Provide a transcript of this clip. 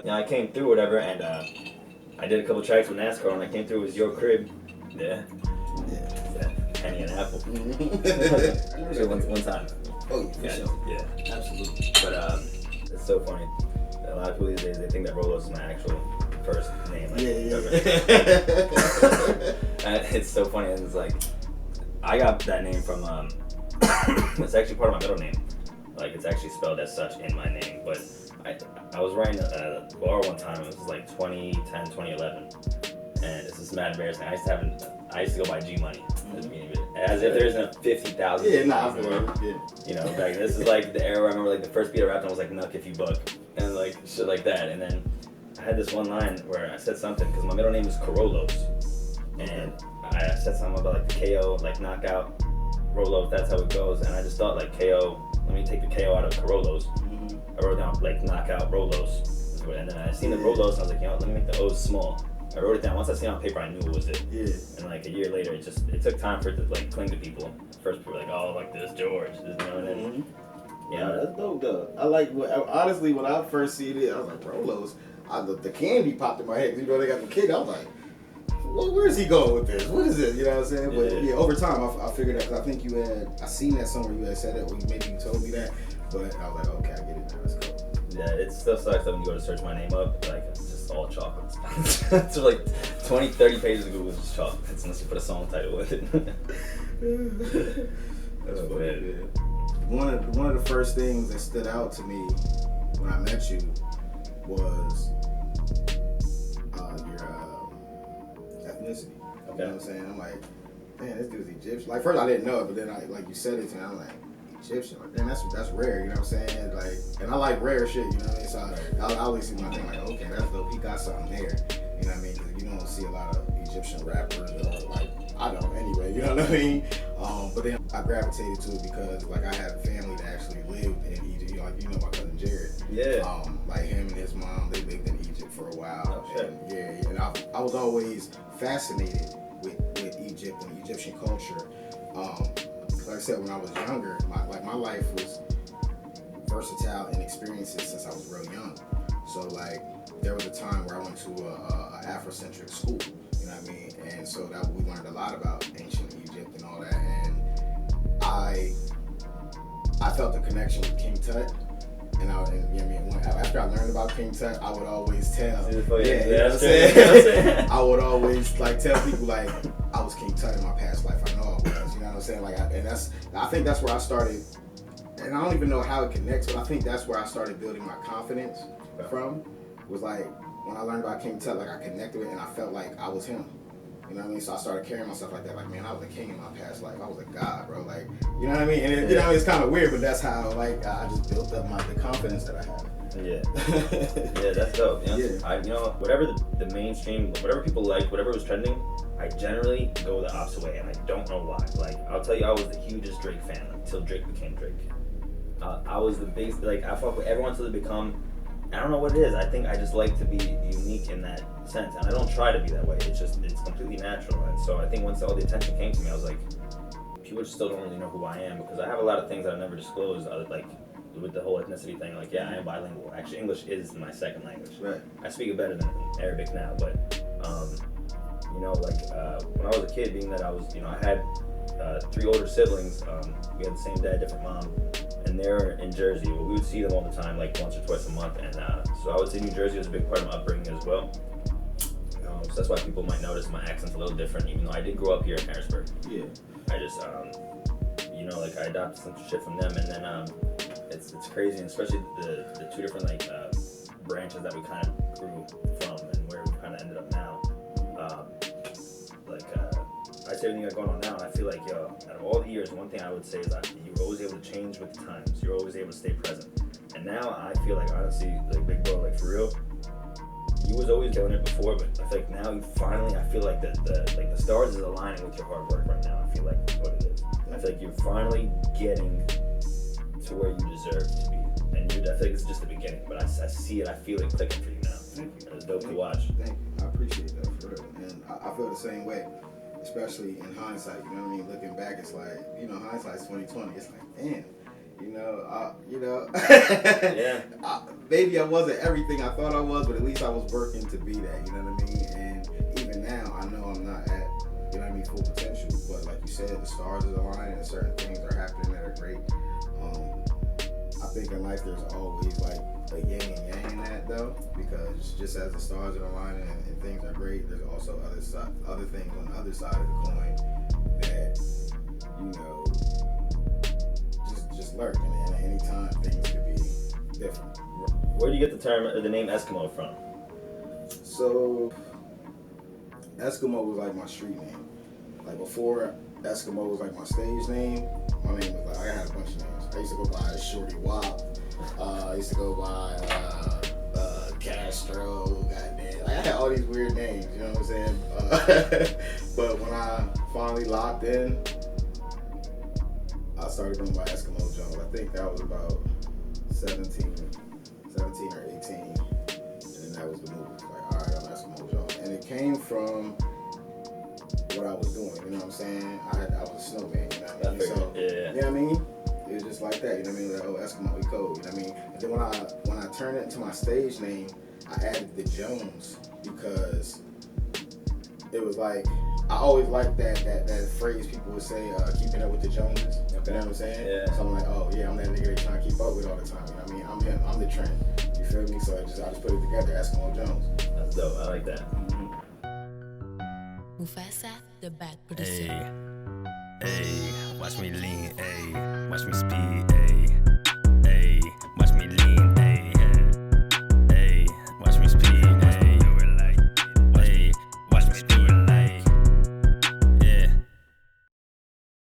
I came through whatever, and I did a couple tracks with NASCAR. When I came through, it was your crib. Yeah. Penny and apple. one time. Oh yeah, for sure. Yeah, absolutely. But it's so funny. A lot of people these days they think that RoLoS is my actual first name. Like, it's so funny. And it's like I got that name from it's actually part of my middle name. Like it's actually spelled as such in my name. But I was writing a bar one time. It was like 2010, 2011, and it's just mad embarrassing. I used to go by G Money. As if there isn't 50,000. Yeah, nah, You know, back this is like the era where I remember like the first beat I rapped on was like "Nuck if you buck" and like shit like that. And then I had this one line where I said something because my middle name is RoLoS, and I said something about like the KO, like knockout, RoLoS. That's how it goes. And I just thought like KO. Let me take the KO out of RoLoS. I wrote down like knockout RoLoS, and then I seen the RoLoS. And I was like, let me make the O's small. I wrote it down. Once I seen it on paper, I knew it was it. Yeah. And like a year later, it took time for it to like cling to people. First, people were like, "Oh, like this George," you know, and then yeah, that's dope though. I like honestly when I first seen it, I was like RoLoS. The candy popped in my head. You know they got the kid. I was like, well, where's he going with this? What is this? You know what I'm saying? But yeah, over time I figured out because I think I seen that somewhere you had said that, or maybe you told me that. But I was like, okay, I get it now. That's cool. Yeah, it still sucks that when you go to search my name up, like it's just all chocolates. It's like 20, 30 pages of Google is just chocolates unless you put a song title with it. That's funny. One of the first things that stood out to me when I met you was your ethnicity. You know what I'm saying? I'm like, man, this dude's Egyptian. Like first I didn't know it, but then like you said it to me, I'm like, Egyptian. Like, damn, that's rare. You know what I'm saying? Like, and I like rare shit. You know what I mean? So I always see my thing like, okay, that's dope. He got something there. You know what I mean? Because you don't see a lot of Egyptian rappers that are like, I don't anyway. You know what I mean? But then I gravitated to it because like I had a family that actually lived in Egypt. You know my cousin Jared. Yeah. Like him and his mom, they lived in Egypt for a while. Oh, shit. And I was always fascinated with Egypt and Egyptian culture. Like I said, when I was younger, my life was versatile in experiences since I was real young. So like there was a time where I went to a Afrocentric school, you know what I mean? And so that we learned a lot about ancient Egypt and all that. And I felt the connection with King Tut. And you know what I mean? After I learned about King Tut, I would always tell. You know what I'm saying? I would always like tell people like I was King Tut in my past life. I know I was. You know what I'm saying? Like, I think that's where I started. And I don't even know how it connects, but I think that's where I started building my confidence from. Was like when I learned about King Tut, like I connected with it and I felt like I was him. You know what I mean? So I started carrying myself like that. Like, man, I was a king in my past life. I was a god, bro. Like, you know what I mean? And you know, it's kind of weird, but that's how like I just built up the confidence that I have. Yeah, that's dope. You know, whatever the mainstream, whatever people like, whatever was trending, I generally go the opposite way, and I don't know why. Like, I'll tell you, I was the hugest Drake fan until Drake became Drake. I was the biggest, like, I fuck with everyone until they become. I don't know what it is. I think I just like to be unique in that sense, and I don't try to be that way. It's completely natural. And so I think once all the attention came to me, I was like, people just still don't really know who I am because I have a lot of things that I never disclosed. Like with the whole ethnicity thing, like I am bilingual. Actually, English is my second language. Right. I speak it better than Arabic now, but you know, like when I was a kid, being that I was, you know, I had 3 older siblings. We had the same dad, different mom. And they're in Jersey. Well, we would see them all the time, like once or twice a month. And so I would say New Jersey was a big part of my upbringing as well. So that's why people might notice my accent's a little different, even though I did grow up here in Harrisburg. Yeah. I just, you know, like I adopted some shit from them, and then it's crazy, and especially the 2 different like branches that we kind of grew from, and where we kind of ended up now. I say everything that's going on now, and I feel like, yo, out of all the years, one thing I would say is that you were always able to change with the times. You're always able to stay present. And now I feel like, honestly, like big bro, like for real, you was always doing it before, but I feel like now you finally, I feel like the stars is aligning with your hard work right now. I feel like that's what it is. I feel like you're finally getting to where you deserve to be. And I feel like it's just the beginning, but I see it, I feel it clicking for you now. Thank you. It's dope to watch. Thank you. I appreciate that for real. And I feel the same way. Especially in hindsight, you know what I mean? Looking back, it's like, you know, hindsight's 20/20. It's like, damn, you Yeah. Maybe I wasn't everything I thought I was, but at least I was working to be that. You know what I mean? And even now, I know I'm not at, you know what I mean, full potential. But like you said, the stars are aligning and certain things are happening that are great. I think in life there's always like a yin and yang in that though, because just as the stars are aligning and things are great, there's also other things on the other side of the coin that just lurk, and at any time things could be different. Where do you get the term or the name Eskimo from? So Eskimo was like my street name. Like before Eskimo was like my stage name. My name was like, I had a bunch of names. I used to go by Shorty Wop. I used to go by Castro. Goddamn, like I had all these weird names. You know what I'm saying? But when I finally locked in, I started going by Eskimo Jones. I think that was about 17 or 18, and that was the move. Like, all right, I'm Eskimo Jones, and it came from what I was doing. You know what I'm saying? I was a snowman. You know what I mean? So, yeah. You know what I mean? It was just like that. You know what I mean? Like, oh, Eskimo, we code. You know what I mean? And then when I turned it into my stage name, I added the Jones because it was like, I always liked that phrase people would say, keeping up with the Joneses. You know what I'm saying? Yeah. So I'm like, oh yeah, I'm that nigga they trying to keep up with all the time. You know what I mean? I'm him. I'm the trend. You feel me? So I just put it together, Eskimo Jones. That's dope. I like that. Mufasa, the bad producer. Hey, watch me lean, hey, watch me speed, hey.